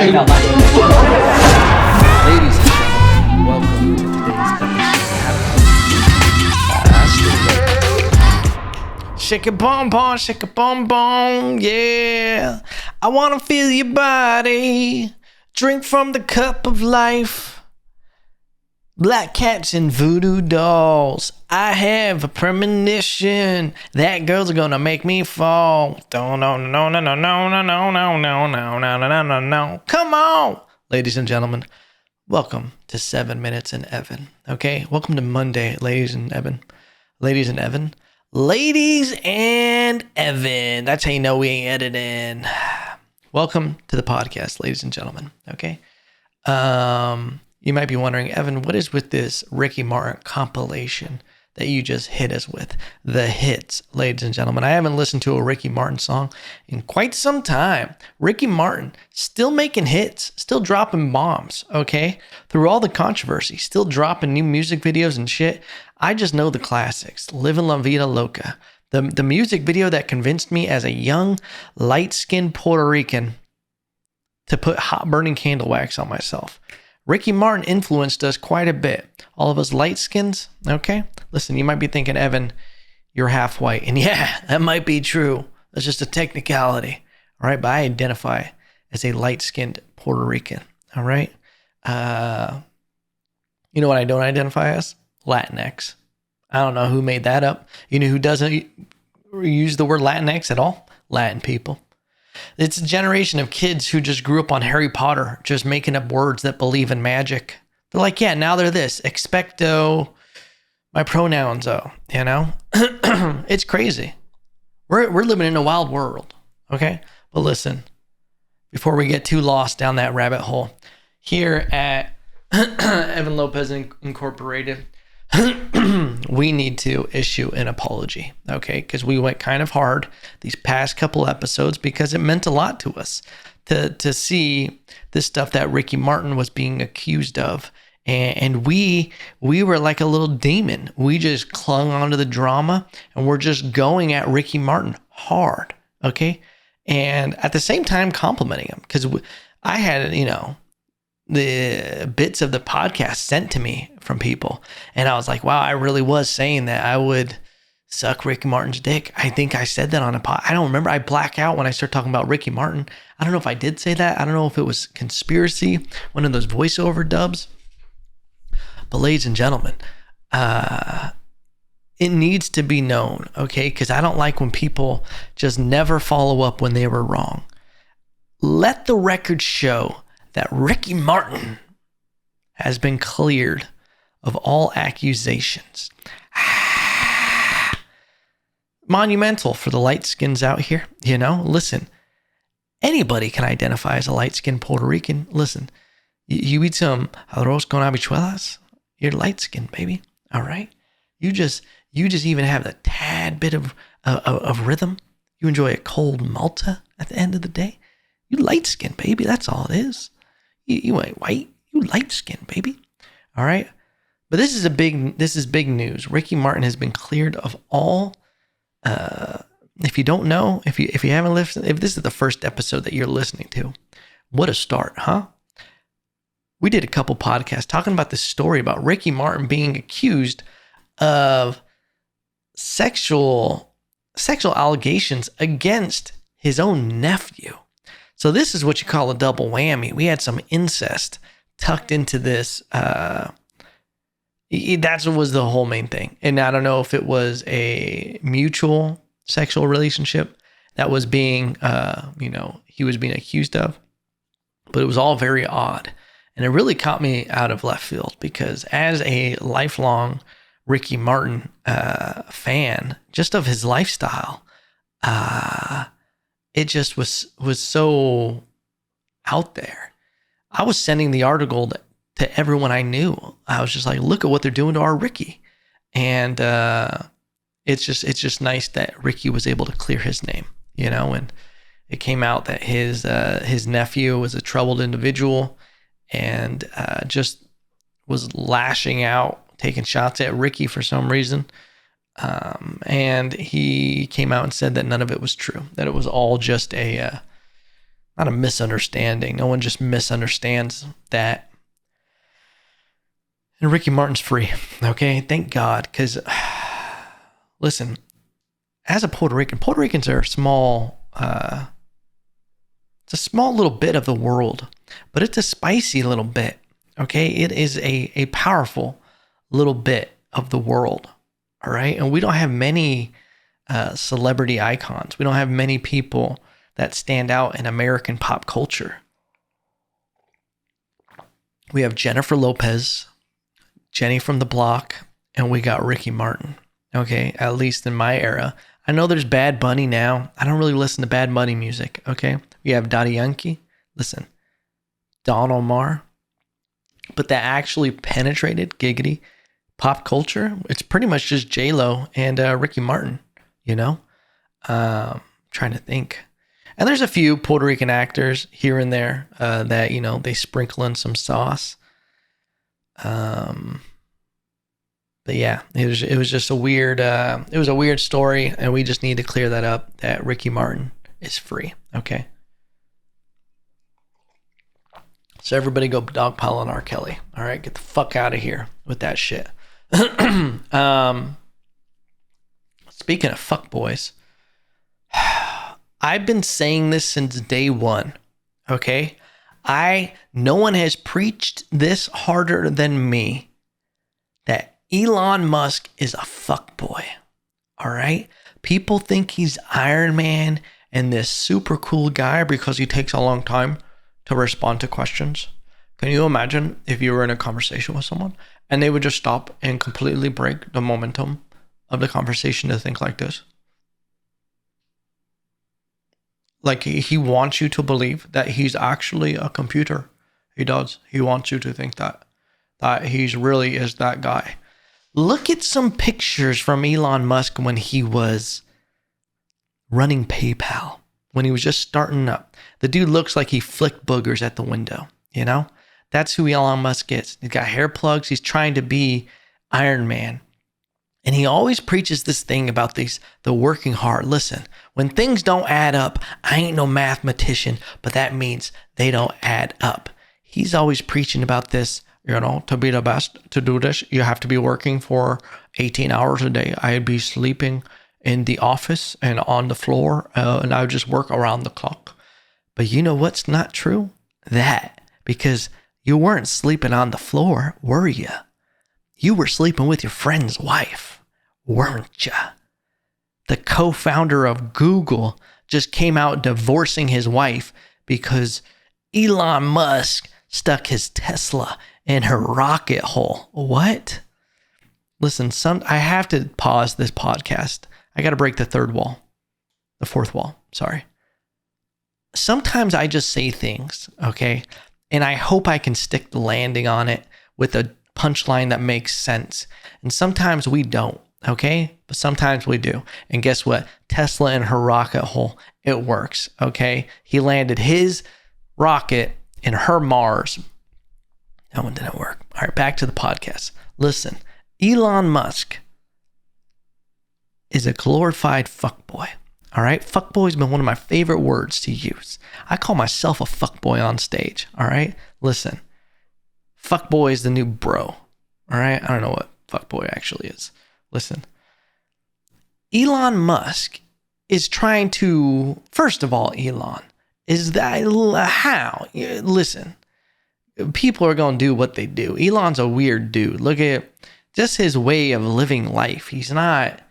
saying that loud. Ladies and gentlemen, welcome to today's episode. Shake it bum bum, yeah. I wanna feel your body. Drink from the cup of life. Black cats and voodoo dolls. I have a premonition that girls are gonna make me fall. No. Come on, ladies and gentlemen. Welcome to 7 Minutes in Evan. Okay, welcome to Monday, ladies and Evan. Ladies and Evan. That's how you know we ain't editing. Welcome to the podcast, ladies and gentlemen. Okay. You might be wondering, Evan, what is with this Ricky Martin compilation that you just hit us with? The hits, ladies and gentlemen. I haven't listened to a Ricky Martin song in quite some time. Ricky Martin still making hits, still dropping bombs, okay? Through all the controversy, still dropping new music videos and shit. I just know the classics. Livin' La Vida Loca. The music video that convinced me as a young, light-skinned Puerto Rican to put hot burning candle wax on myself. Ricky Martin influenced us quite a bit. All of us light skins, okay? Listen, you might be thinking, Evan, you're half white. And yeah, that might be true. That's just a technicality, all right? But I identify as a light-skinned Puerto Rican, all right? You know what I don't identify as? Latinx. I don't know who made that up. You know who doesn't use the word Latinx at all? Latin people. It's a generation of kids who just grew up on Harry Potter, just making up words that believe in magic. They're like, yeah, now they're this. Expecto, my pronouns, you know? It's crazy. We're living in a wild world, okay? But listen, before we get too lost down that rabbit hole, here at Evan Lopez Incorporated, we need to issue an apology, okay? Because we went kind of hard these past couple episodes because it meant a lot to us to see this stuff that Ricky Martin was being accused of. And we were like a little demon. We just clung onto the drama and we're just going at Ricky Martin hard, okay? And at the same time complimenting him because I had, the bits of the podcast sent to me from people. And I was like, wow, I really was saying that I would suck Ricky Martin's dick. I think I said that on a pod. I don't remember. I black out when I start talking about Ricky Martin. I don't know if I did say that. I don't know if it was conspiracy, one of those voiceover dubs. But ladies and gentlemen, it needs to be known, okay? Because I don't like when people just never follow up when they were wrong. Let the record show that Ricky Martin has been cleared of all accusations. Monumental for the light skins out here, Listen, anybody can identify as a light-skinned Puerto Rican. Listen, you eat some arroz con habichuelas, you're light-skinned, baby, all right? You just even have a tad bit of rhythm. You enjoy a cold Malta at the end of the day. You light-skinned, baby, that's all it is. You ain't white. You light skin, baby. All right. But this is big news. Ricky Martin has been cleared of all. If you don't know, if you haven't listened, if this is the first episode that you're listening to, what a start, huh? We did a couple podcasts talking about this story about Ricky Martin being accused of sexual allegations against his own nephew. So this is what you call a double whammy. We had some incest tucked into this. That was the whole main thing. And I don't know if it was a mutual sexual relationship that was being, he was being accused of. But it was all very odd. And it really caught me out of left field because as a lifelong Ricky Martin fan, just of his lifestyle, it just was so out there. I was sending the article to everyone I knew. I was just like, look at what they're doing to our Ricky. And it's just nice that Ricky was able to clear his name, and it came out that his nephew was a troubled individual and just was lashing out, taking shots at Ricky for some reason. And he came out and said that none of it was true, that it was all just a not a misunderstanding. No one just misunderstands that. And Ricky Martin's free. Okay. Thank God. Because, listen, as a Puerto Rican, Puerto Ricans are small. It's a small little bit of the world, but it's a spicy little bit. Okay. It is a powerful little bit of the world. All right. And we don't have many celebrity icons. We don't have many people that stand out in American pop culture. We have Jennifer Lopez, Jenny from the Block, and we got Ricky Martin. Okay, at least in my era. I know there's Bad Bunny now. I don't really listen to Bad Bunny music. Okay, we have Daddy Yankee. Listen, Don Omar. But that actually penetrated giggity pop culture. It's pretty much just J-Lo and Ricky Martin. You know, trying to think. And there's a few Puerto Rican actors here and there that, you know, they sprinkle in some sauce. But yeah, it was just a weird, it was a weird story, and we just need to clear that up, that Ricky Martin is free. Okay. So everybody go dogpile on R. Kelly. All right. Get the fuck out of here with that shit. Speaking of fuckboys, I've been saying this since day one, okay? No one has preached this harder than me, that Elon Musk is a fuckboy, all right? People think he's Iron Man and this super cool guy because he takes a long time to respond to questions. Can you imagine if you were in a conversation with someone and they would just stop and completely break the momentum of the conversation to think like this? Like, he wants you to believe that he's actually a computer. He does. He wants you to think that he's really is that guy. Look at some pictures from Elon Musk when he was running PayPal, when he was just starting up. The dude looks like he flicked boogers at the window, you know? That's who Elon Musk is. He's got hair plugs. He's trying to be Iron Man. And he always preaches this thing about the working hard. Listen, when things don't add up, I ain't no mathematician, but that means they don't add up. He's always preaching about this, you know, to be the best, to do this, you have to be working for 18 hours a day. I'd be sleeping in the office and on the floor, and I would just work around the clock. But you know what's not true? That, because you weren't sleeping on the floor, were you? You were sleeping with your friend's wife, weren't ya? The co-founder of Google just came out divorcing his wife because Elon Musk stuck his Tesla in her rocket hole. What? Listen, I have to pause this podcast. I got to break the fourth wall. Sorry. Sometimes I just say things, okay? And I hope I can stick the landing on it with a punchline that makes sense. And sometimes we don't, okay? But sometimes we do. And guess what? Tesla and her rocket hole, it works, okay? He landed his rocket in her Mars. That one didn't work. All right, back to the podcast. Listen, Elon Musk is a glorified fuckboy. All right? Fuckboy has been one of my favorite words to use. I call myself a fuckboy on stage. All right? Listen. Fuckboy is the new bro. All right? I don't know what fuckboy actually is. Listen. Elon Musk is trying to, first of all, Elon, is that how? Listen. People are going to do what they do. Elon's a weird dude. Look at just his way of living life. He's not,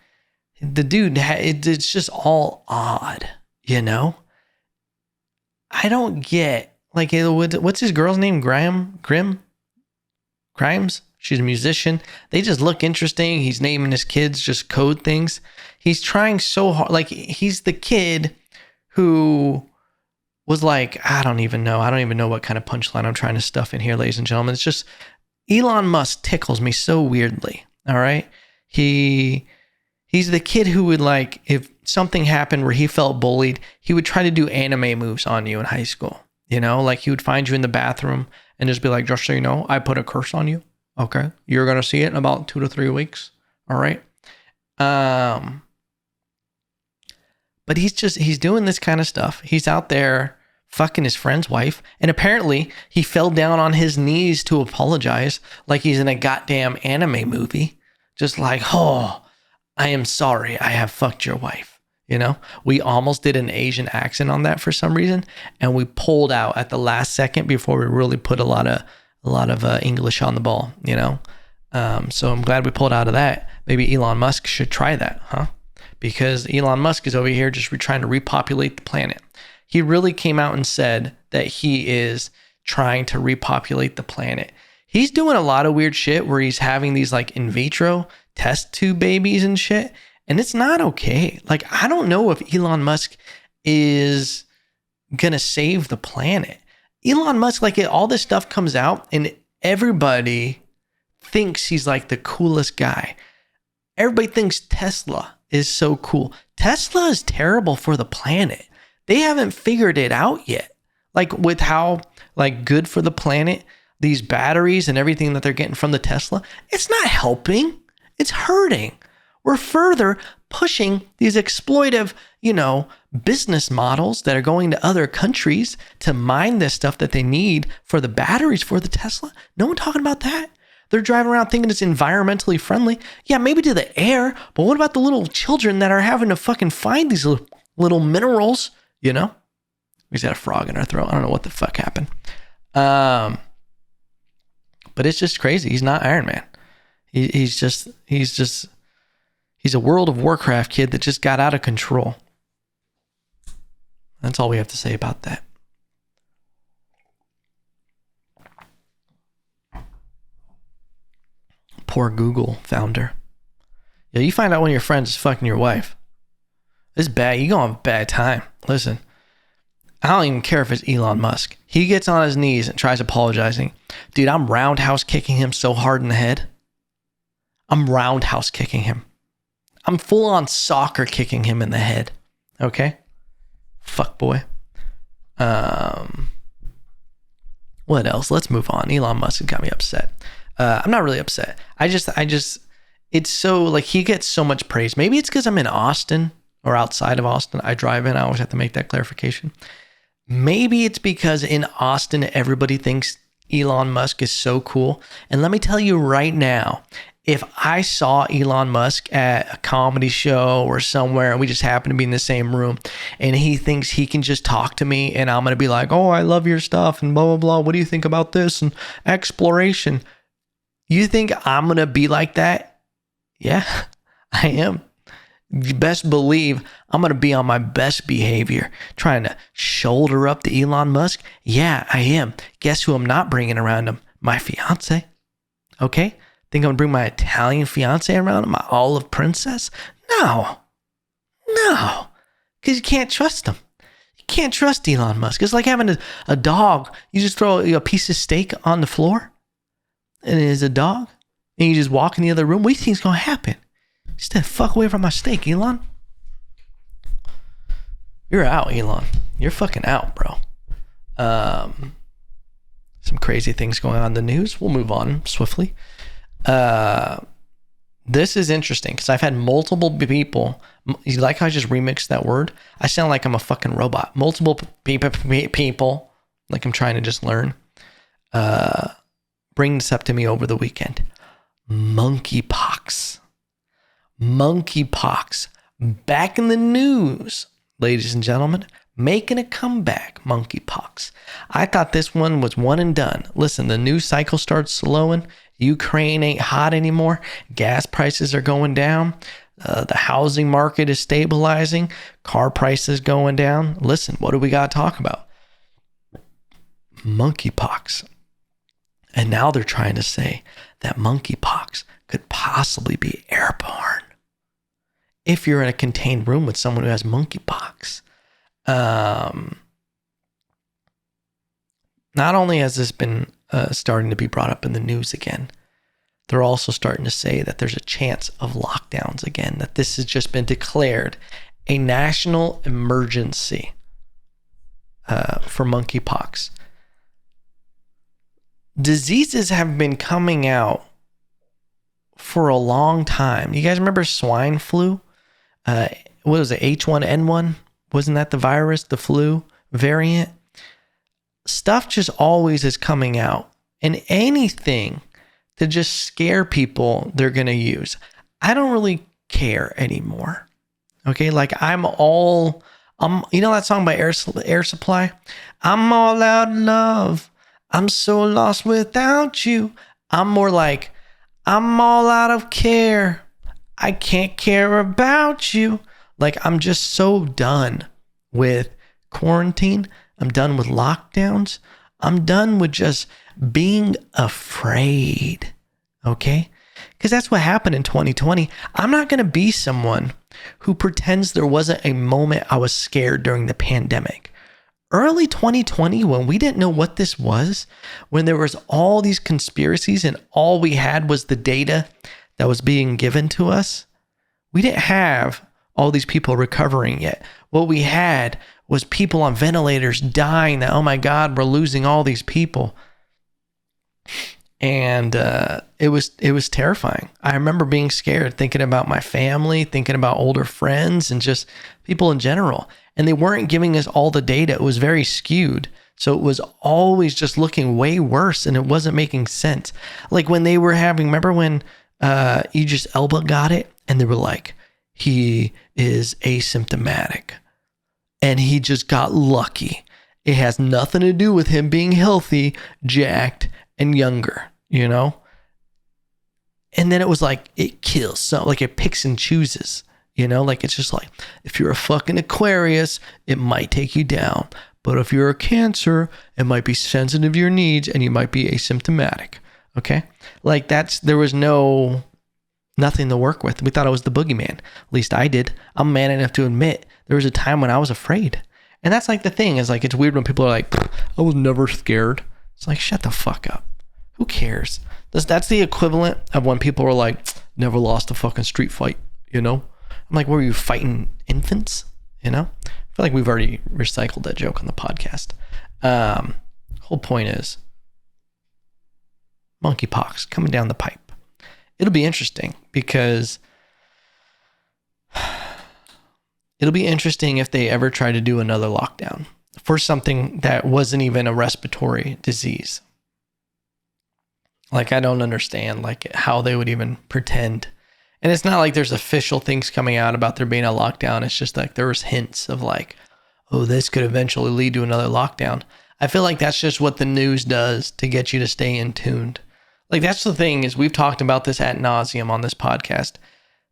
the dude, it's just all odd, you know? I don't get, like, what's his girl's name? Grimes? She's a musician. They just look interesting. He's naming his kids just code things. He's trying so hard. Like, he's the kid who was like, I don't even know what kind of punchline I'm trying to stuff in here, ladies and gentlemen. It's just, Elon Musk tickles me so weirdly. All right. He's the kid who would, like, if something happened where he felt bullied, he would try to do anime moves on you in high school. You know, like he would find you in the bathroom and just be like, just so you know, I put a curse on you. Okay. You're going to see it in about 2 to 3 weeks. All right. But he's doing this kind of stuff. He's out there fucking his friend's wife. And apparently he fell down on his knees to apologize like he's in a goddamn anime movie. Just like, oh, I am sorry I have fucked your wife. You know, we almost did an Asian accent on that for some reason. And we pulled out at the last second before we really put a lot of English on the ball, you know? So I'm glad we pulled out of that. Maybe Elon Musk should try that, huh? Because Elon Musk is over here just trying to repopulate the planet. He really came out and said that he is trying to repopulate the planet. He's doing a lot of weird shit where he's having these like in vitro test tube babies and shit. And it's not okay. Like, I don't know if Elon Musk is going to save the planet. Elon Musk, like all this stuff comes out and everybody thinks he's like the coolest guy. Everybody thinks Tesla is so cool. Tesla is terrible for the planet. They haven't figured it out yet. Like with how like good for the planet, these batteries and everything that they're getting from the Tesla, it's not helping. It's hurting. We're further pushing these exploitive, business models that are going to other countries to mine this stuff that they need for the batteries for the Tesla. No one talking about that. They're driving around thinking it's environmentally friendly. Yeah, maybe to the air, but what about the little children that are having to fucking find these little minerals, We just had a frog in our throat. I don't know what the fuck happened. But it's just crazy. He's not Iron Man. He's a World of Warcraft kid that just got out of control. That's all we have to say about that. Poor Google founder. Yeah, you find out one of your friends is fucking your wife. It's bad. You go on a bad time. Listen, I don't even care if it's Elon Musk. He gets on his knees and tries apologizing. Dude, I'm roundhouse kicking him so hard in the head. I'm roundhouse kicking him. I'm full on soccer kicking him in the head. Okay? Fuck boy. What else? Let's move on. Elon Musk got me upset. I'm not really upset. I just, it's so like he gets so much praise. Maybe it's because I'm in Austin or outside of Austin. I drive in. I always have to make that clarification. Maybe it's because in Austin, everybody thinks Elon Musk is so cool. And let me tell you right now, if I saw Elon Musk at a comedy show or somewhere and we just happen to be in the same room and he thinks he can just talk to me and I'm going to be like, oh, I love your stuff and blah, blah, blah. What do you think about this? And exploration. You think I'm going to be like that? Yeah, I am. You best believe I'm going to be on my best behavior, trying to shoulder up to Elon Musk. Yeah, I am. Guess who I'm not bringing around him? My fiance. Okay? Think I'm going to bring my Italian fiance around him? My olive princess? No. Because you can't trust him. You can't trust Elon Musk. It's like having a dog. You just throw a piece of steak on the floor and it is a dog. And you just walk in the other room. What do you think is going to happen? Stay the fuck away from my steak, Elon. You're out, Elon. You're fucking out, bro. Some crazy things going on in the news. We'll move on swiftly. This is interesting because I've had multiple people. You like how I just remixed that word? I sound like I'm a fucking robot. Multiple people, like I'm trying to just learn, bring this up to me over the weekend. Monkeypox. Monkeypox. Back in the news, ladies and gentlemen. Making a comeback, monkeypox. I thought this one was one and done. Listen, the news cycle starts slowing. Ukraine ain't hot anymore. Gas prices are going down. The housing market is stabilizing. Car prices going down. Listen, what do we got to talk about? Monkeypox. And now they're trying to say that monkeypox could possibly be airborne. If you're in a contained room with someone who has monkeypox. Not only has this been starting to be brought up in the news again, they're also starting to say that there's a chance of lockdowns again, that this has just been declared a national emergency for monkeypox. Diseases have been coming out for a long time. You guys remember swine flu? What was it, H1N1? Wasn't that the virus, the flu variant? stuff just always is coming out, and anything to just scare people, they're going to use. I don't really care anymore. Okay. Like you know that song by Air Supply? I'm all out of love. I'm so lost without you. I'm more like, I'm all out of care. I can't care about you. Like, I'm just so done with quarantine. I'm done with lockdowns. I'm done with just being afraid. Okay? Because that's what happened in 2020. I'm not going to be someone who pretends there wasn't a moment I was scared during the pandemic. Early 2020, when we didn't know what this was, when there was all these conspiracies and all we had was the data that was being given to us, we didn't have all these people recovering yet. What we had was people on ventilators dying that, oh my God, we're losing all these people. And it was terrifying. I remember being scared, thinking about my family, thinking about older friends and just people in general. And they weren't giving us all the data. It was very skewed. So it was always just looking way worse and it wasn't making sense. Like when they were remember when Idris Elba got it and they were like, he is asymptomatic and he just got lucky. It has nothing to do with him being healthy, jacked, and younger, you know? And then it was like, it kills. So like it picks and chooses, you know? Like it's just like, if you're a fucking Aquarius, it might take you down. But if you're a Cancer, it might be sensitive to your needs and you might be asymptomatic. Okay? Like there was nothing to work with. We thought it was the boogeyman. At least I did. I'm man enough to admit there was a time when I was afraid. And that's like the thing is like, it's weird when people are like, I was never scared. It's like, shut the fuck up. Who cares? That's the equivalent of when people were like, never lost a fucking street fight, you know? I'm like, were you fighting infants? You know? I feel like we've already recycled that joke on the podcast. Whole point is monkeypox coming down the pipe. It'll be interesting because it'll be interesting if they ever try to do another lockdown for something that wasn't even a respiratory disease. Like, I don't understand like how they would even pretend. And it's not like there's official things coming out about there being a lockdown. It's just like there was hints of like, oh, this could eventually lead to another lockdown. I feel like that's just what the news does to get you to stay in tuned. Like, that's the thing is we've talked about this ad nauseum on this podcast,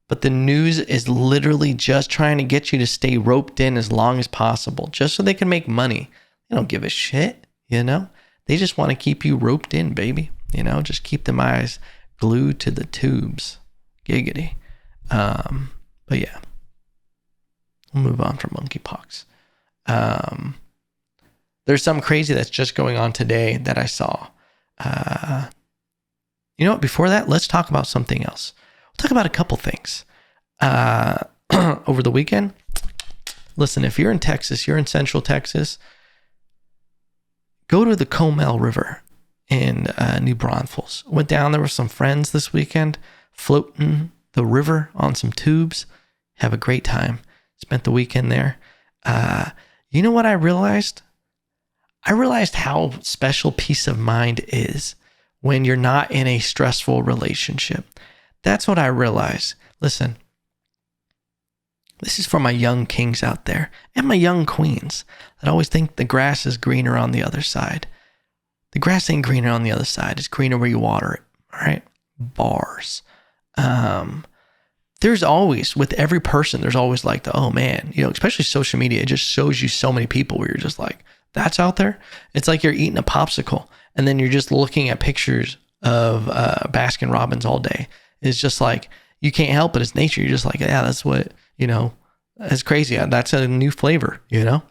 but the news is literally just trying to get you to stay roped in as long as possible, just so they can make money. They don't give a shit, you know? They just want to keep you roped in, baby. You know, just keep them eyes glued to the tubes. Giggity. But yeah, we'll move on from monkeypox. There's something crazy that's just going on today that I saw. You know what? Before that, let's talk about something else. We'll talk about a couple things. Over the weekend, listen, if you're in Texas, you're in Central Texas, go to the Comel River in New Braunfels. Went down there with some friends this weekend, floating the river on some tubes. Have a great time. Spent the weekend there. You know what I realized? I realized how special peace of mind is when you're not in a stressful relationship. That's what I realized. Listen, this is for my young kings out there and my young queens that always think the grass is greener on the other side. The grass ain't greener on the other side. It's greener where you water it. All right? Bars. There's always, with every person, there's always like the, oh man, you know, especially social media, it just shows you so many people where you're just like, that's out there. It's like you're eating a popsicle and then you're just looking at pictures of Baskin Robbins all day. It's just like, you can't help it. It's nature. You're just like, yeah, that's what, you know, it's crazy. That's a new flavor, you know?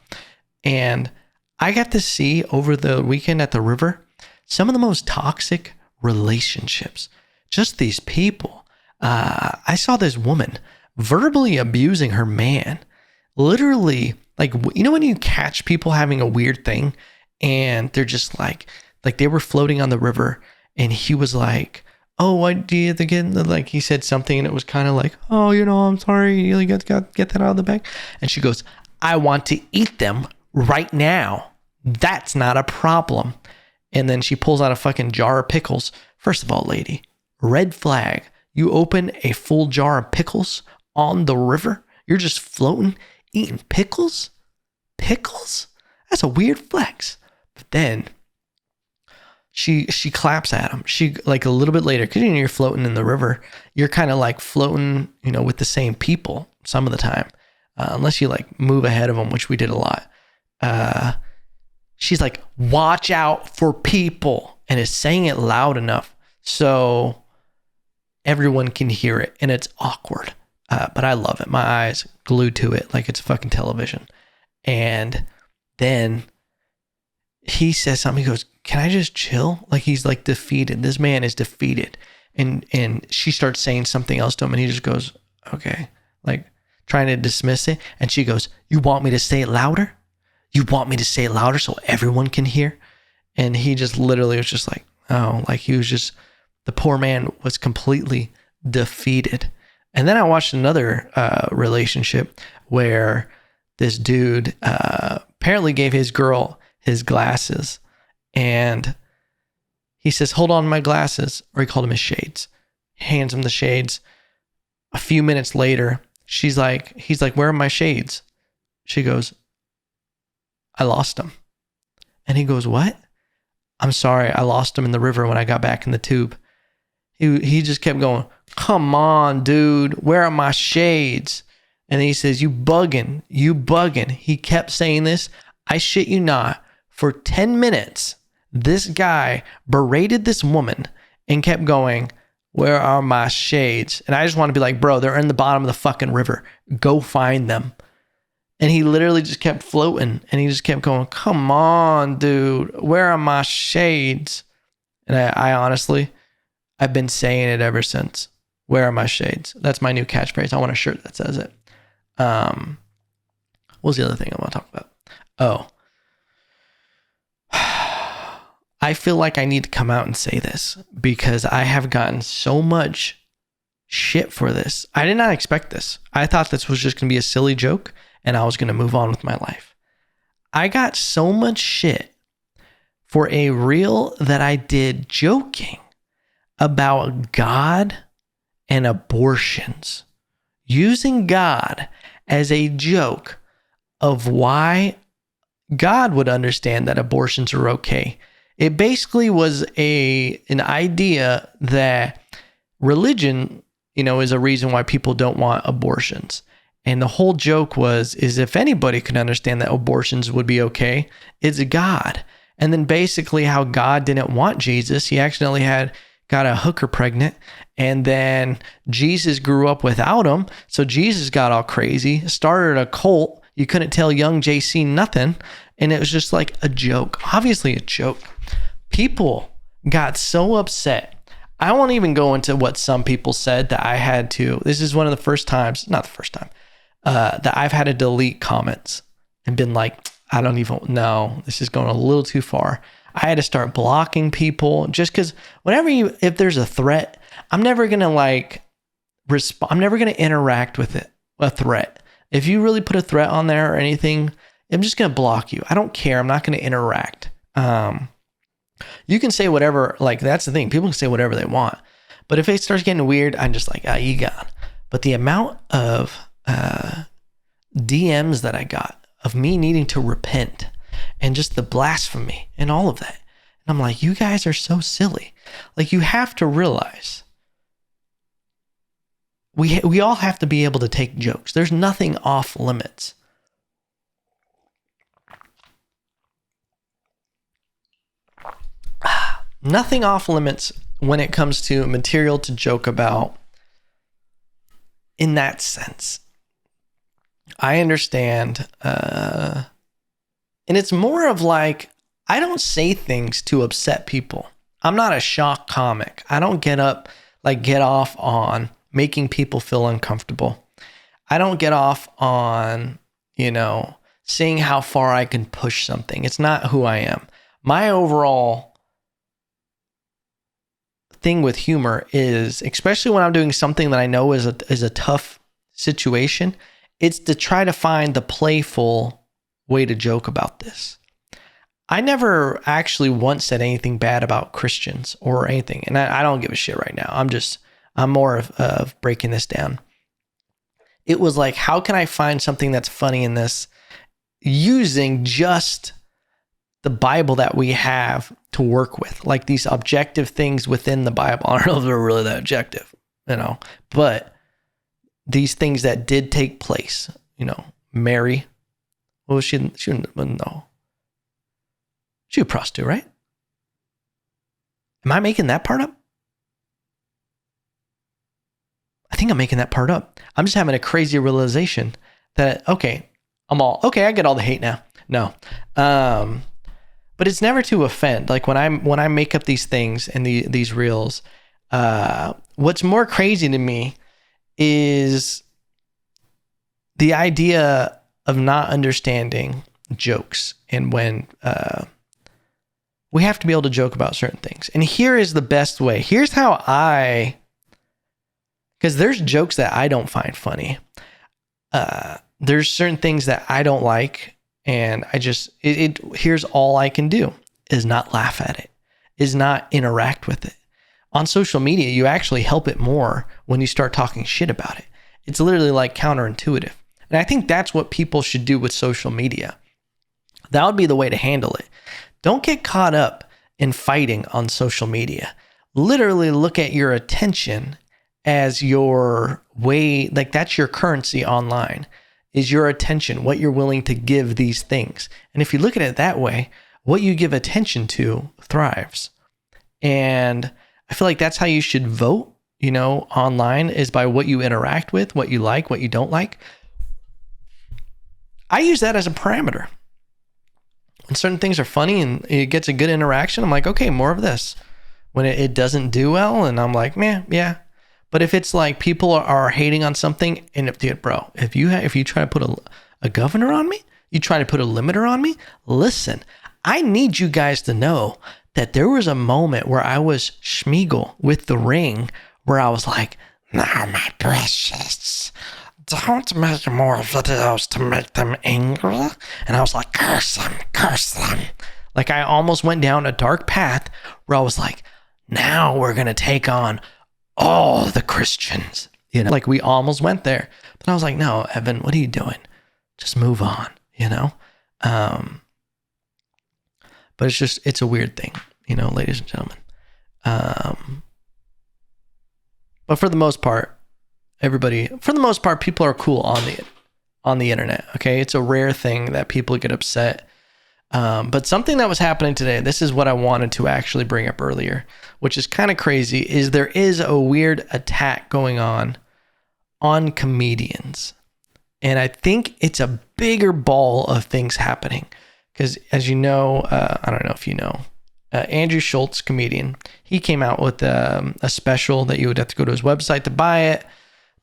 And I got to see over the weekend at the river some of the most toxic relationships. Just these people. I saw this woman verbally abusing her man. Literally, like, you know when you catch people having a weird thing and they're just like they were floating on the river and he was like, oh, what do you think? Like he said something and it was kind of like, oh, you know, I'm sorry. You got get that out of the bag. And she goes, I want to eat them right now. That's not a problem. And then she pulls out a fucking jar of pickles. First of all, lady, red flag. You open a full jar of pickles on the river? You're just floating, eating pickles? Pickles? That's a weird flex. But then she claps at him. She, like, a little bit later, because you're floating in the river, you're kind of like floating, with the same people some of the time, unless you like move ahead of them, which we did a lot. She's like, watch out for people, and is saying it loud enough so everyone can hear it, and it's awkward. But I love it. My eyes glued to it like it's fucking television. And then he says something. He goes, can I just chill? Like, he's like defeated. This man is defeated. And she starts saying something else to him, and he just goes, okay, like trying to dismiss it. And she goes, you want me to say it louder? You want me to say it louder so everyone can hear? And he just literally was just like, oh, like he was just, the poor man was completely defeated. And then I watched another relationship where this dude apparently gave his girl his glasses, and he says, hold on to my glasses, or he called him his shades. Hands him the shades. A few minutes later, he's like, where are my shades? She goes, I lost them. And he goes, what? I'm sorry, I lost them in the river when I got back in the tube. He just kept going, come on, dude, where are my shades? And he says, you bugging. He kept saying this. I shit you not. For 10 minutes, this guy berated this woman and kept going, where are my shades? And I just want to be like, bro, they're in the bottom of the fucking river. Go find them. And he literally just kept floating, and he just kept going, come on, dude, where are my shades? And I honestly, I've been saying it ever since. Where are my shades? That's my new catchphrase. I want a shirt that says it. What was the other thing I want to talk about? Oh, I feel like I need to come out and say this because I have gotten so much shit for this. I did not expect this. I thought this was just going to be a silly joke and I was going to move on with my life. I got so much shit for a reel that I did joking about God and abortions, using God as a joke of why God would understand that abortions are okay. It basically was an idea that religion, is a reason why people don't want abortions. And the whole joke is if anybody could understand that abortions would be okay, it's God. And then basically how God didn't want Jesus. He accidentally got a hooker pregnant, and then Jesus grew up without him. So Jesus got all crazy, started a cult. You couldn't tell young JC nothing. And it was just like a joke, obviously a joke. People got so upset. I won't even go into what some people said that I had to. This is one of the first times, not the first time, that I've had to delete comments and been like, I don't even know. This is going a little too far. I had to start blocking people just because if there's a threat, I'm never going to respond. I'm never going to interact with it, a threat. If you really put a threat on there or anything, I'm just going to block you. I don't care. I'm not going to interact. You can say whatever, that's the thing. People can say whatever they want. But if it starts getting weird, I'm just like, you got. But the amount of DMs that I got of me needing to repent and just the blasphemy and all of that. And I'm like, you guys are so silly. Like, you have to realize we all have to be able to take jokes. There's nothing off limits. Nothing off limits when it comes to material to joke about in that sense. I understand. And it's more of I don't say things to upset people. I'm not a shock comic. I don't get off on making people feel uncomfortable. I don't get off on, seeing how far I can push something. It's not who I am. My overall thing with humor is, especially when I'm doing something that I know is a tough situation, it's to try to find the playful way to joke about this. I never actually once said anything bad about Christians or anything. And I don't give a shit right now. I'm more of breaking this down. It was like, how can I find something that's funny in this using just the Bible that we have to work with, like these objective things within the Bible. I don't know if they're really that objective, but these things that did take place, Mary, well, she wouldn't know. She was a prostitute, right? Am I making that part up? I think I'm making that part up. I'm just having a crazy realization that, okay, I get all the hate now. No. But it's never to offend. Like when I make up these things and these reels, what's more crazy to me is the idea of not understanding jokes, and when we have to be able to joke about certain things. And here is the best way. Here's how because there's jokes that I don't find funny. There's certain things that I don't like, and I just, here's all I can do is not laugh at it, is not interact with it. On social media, you actually help it more when you start talking shit about it. It's literally like counterintuitive. And I think that's what people should do with social media. That would be the way to handle it. Don't get caught up in fighting on social media. Literally look at your attention as your way, like that's your currency online, is your attention, what you're willing to give these things. And if you look at it that way, what you give attention to thrives. And I feel like that's how you should vote, online, is by what you interact with, what you like, what you don't like. I use that as a parameter. When certain things are funny and it gets a good interaction, I'm like, okay, more of this. When it doesn't do well, and I'm like, meh, yeah. But if it's like people are hating on something, and if you try to put a governor on me, you try to put a limiter on me, listen, I need you guys to know that there was a moment where I was Schmeagol with the Ring, where I was like, now my precious, don't make more videos to make them angry. And I was like, curse them. Like I almost went down a dark path where I was like, now we're going to take on all the Christians, like we almost went there. But I was like, no, Evan, what are you doing? Just move on, But it's a weird thing, ladies and gentlemen. But for the most part, people are cool on the internet. Okay. It's a rare thing that people get upset. But something that was happening today, this is what I wanted to actually bring up earlier, which is kind of crazy, is there is a weird attack going on comedians. And I think it's a bigger ball of things happening. Because as you know, I don't know if you know, Andrew Schultz, comedian, he came out with a special that you would have to go to his website to buy it,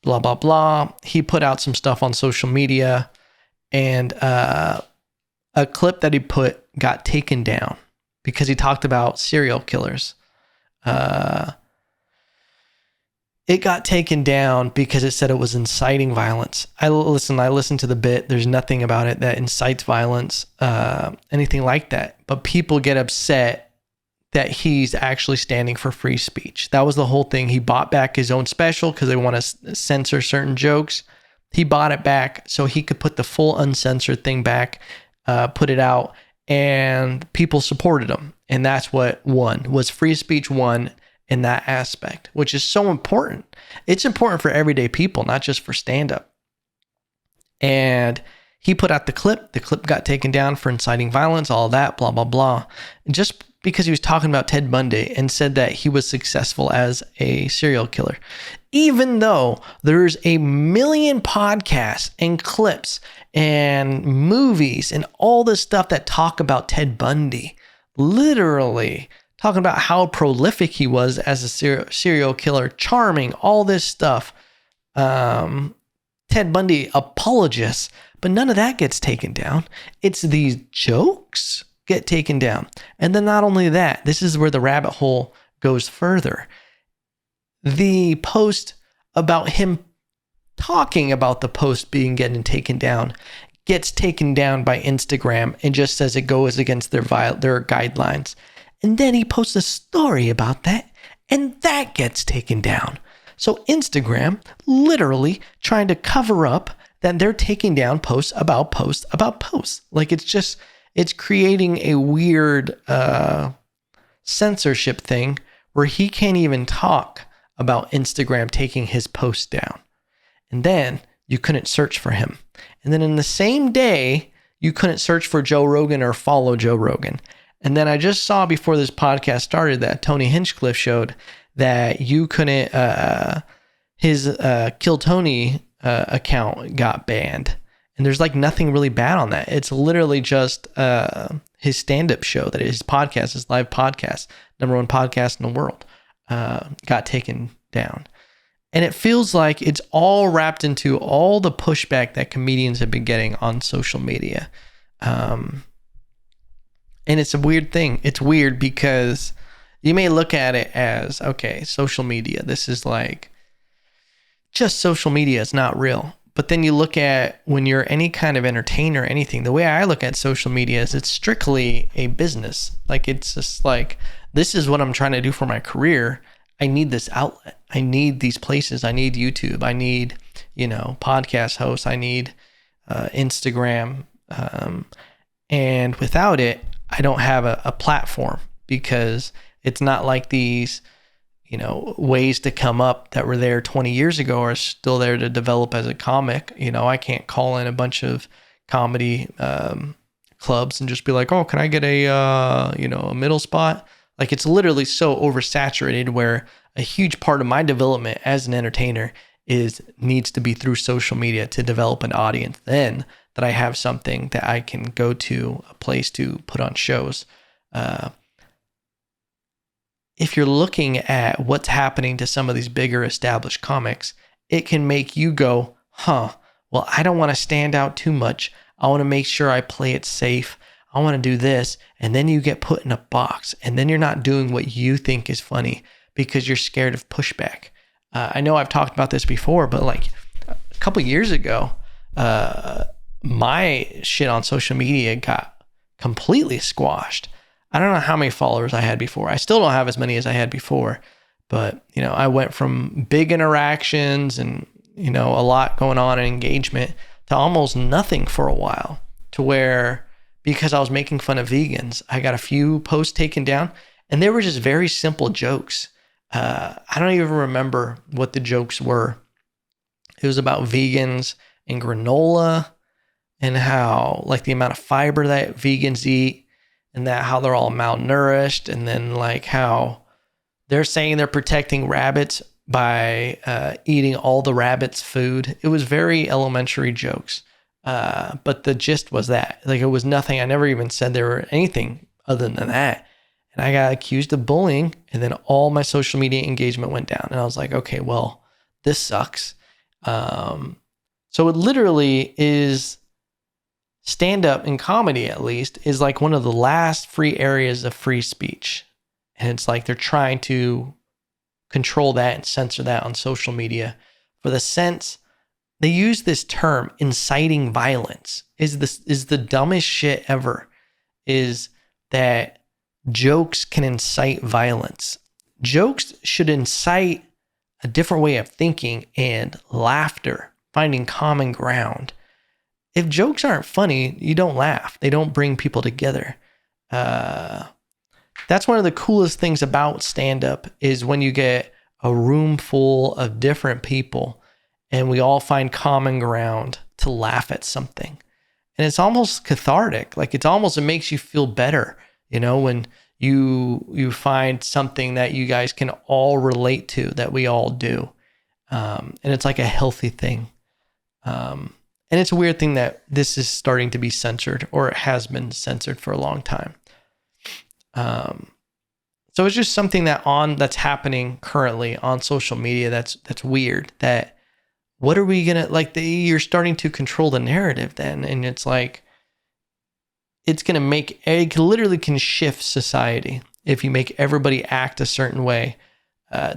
blah, blah, blah. He put out some stuff on social media, and a clip that he put got taken down because he talked about serial killers. It got taken down because it said it was inciting violence. I listened to the bit. There's nothing about it that incites violence, anything like that. But people get upset that he's actually standing for free speech. That was the whole thing. He bought back his own special because they want to censor certain jokes. He bought it back so he could put the full uncensored thing back, put it out, and people supported him. And that's what won, was free speech won in that aspect, which is so important. It's important for everyday people, not just for stand-up. And he put out the clip. The clip got taken down for inciting violence, all that, blah, blah, blah. And just because he was talking about Ted Bundy and said that he was successful as a serial killer. Even though there's a million podcasts and clips and movies and all this stuff that talk about Ted Bundy, literally talking about how prolific he was as a serial killer, charming, all this stuff. Ted Bundy apologists, but none of that gets taken down. It's these jokes get taken down. And then not only that, this is where the rabbit hole goes further. The post about him talking about the post getting taken down gets taken down by Instagram and just says it goes against their guidelines. And then he posts a story about that, and that gets taken down. So Instagram literally trying to cover up that they're taking down posts about posts about posts. Like it's creating a weird censorship thing where he can't even talk about Instagram taking his posts down. And then you couldn't search for him. And then in the same day, you couldn't search for Joe Rogan or follow Joe Rogan. And then I just saw before this podcast started that Tony Hinchcliffe showed that you couldn't, his Kill Tony account got banned. And there's like nothing really bad on that. It's literally just his stand-up show, that his podcast, his live podcast, #1 podcast in the world, got taken down. And it feels like it's all wrapped into all the pushback that comedians have been getting on social media. And it's a weird thing. It's weird because you may look at it as, okay, social media, this is like, just social media is not real. But then you look at when you're any kind of entertainer or anything, the way I look at social media is it's strictly a business. Like, it's just like, this is what I'm trying to do for my career. I need this outlet. I need these places. I need YouTube. I need, podcast hosts. I need Instagram. And without it, I don't have a platform, because it's not like these, ways to come up that were there 20 years ago are still there to develop as a comic. I can't call in a bunch of comedy clubs and just be like, oh, can I get a middle spot? Like, it's literally so oversaturated where a huge part of my development as an entertainer needs to be through social media to develop an audience. Then that I have something that I can go to, a place to put on shows. If you're looking at what's happening to some of these bigger established comics, it can make you go, well, I don't want to stand out too much. I want to make sure I play it safe. I want to do this. And then you get put in a box, and then you're not doing what you think is funny because you're scared of pushback. I know I've talked about this before, but like a couple years ago, my shit on social media got completely squashed. I don't know how many followers I had before. I still don't have as many as I had before, but I went from big interactions and, a lot going on in engagement to almost nothing for a while, to where, because I was making fun of vegans, I got a few posts taken down, and they were just very simple jokes. I don't even remember what the jokes were. It was about vegans and granola and how, like, the amount of fiber that vegans eat, and that how they're all malnourished, and then like how they're saying they're protecting rabbits by eating all the rabbits' food. It was very elementary jokes, but the gist was that, like, it was nothing. I never even said there were anything other than that, and I got accused of bullying, and then all my social media engagement went down, and I was like, okay, well, this sucks. So it literally is. Stand-up in comedy, at least, is like one of the last free areas of free speech. And it's like they're trying to control that and censor that on social media, for the sense they use this term, inciting violence, is the dumbest shit ever, is that jokes can incite violence. Jokes should incite a different way of thinking and laughter, finding common ground. If jokes aren't funny, you don't laugh. They don't bring people together. That's one of the coolest things about stand-up, is when you get a room full of different people and we all find common ground to laugh at something. And it's almost cathartic. Like, it makes you feel better, when you find something that you guys can all relate to, that we all do. And it's like a healthy thing. And it's a weird thing that this is starting to be censored, or it has been censored for a long time. So it's just something that's happening currently on social media. That's weird. That, what are we gonna, like, you're starting to control the narrative then, and it's like, it literally can shift society if you make everybody act a certain way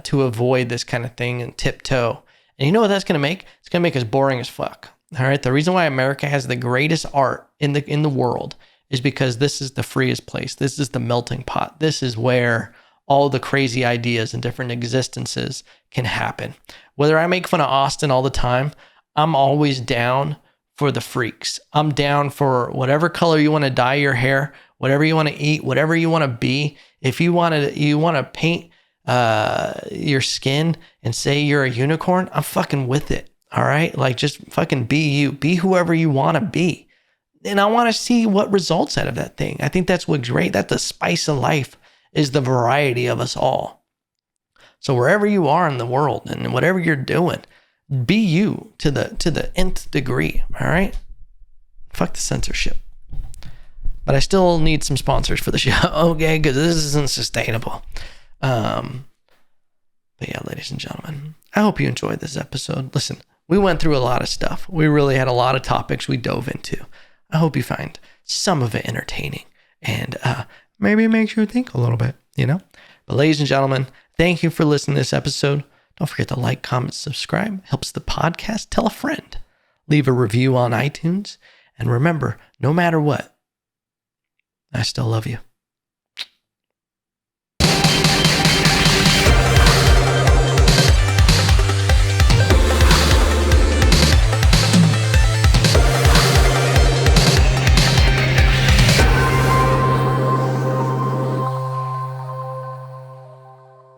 to avoid this kind of thing and tiptoe. And you know what that's gonna make? It's gonna make us boring as fuck. All right. The reason why America has the greatest art in the world is because this is the freest place. This is the melting pot. This is where all the crazy ideas and different existences can happen. Whether I make fun of Austin all the time, I'm always down for the freaks. I'm down for whatever color you want to dye your hair, whatever you want to eat, whatever you want to be. If you want to paint your skin and say you're a unicorn, I'm fucking with it. All right. Like, just fucking be you, be whoever you want to be. And I want to see what results out of that thing. I think that's what's great. That's the spice of life, is the variety of us all. So wherever you are in the world and whatever you're doing, be you to the nth degree. All right. Fuck the censorship. But I still need some sponsors for the show, okay? Because this isn't sustainable. But yeah, ladies and gentlemen, I hope you enjoyed this episode. Listen, we went through a lot of stuff. We really had a lot of topics we dove into. I hope you find some of it entertaining and maybe it makes you think a little bit, you know? But ladies and gentlemen, thank you for listening to this episode. Don't forget to like, comment, subscribe. Helps the podcast. Tell a friend. Leave a review on iTunes. And remember, no matter what, I still love you.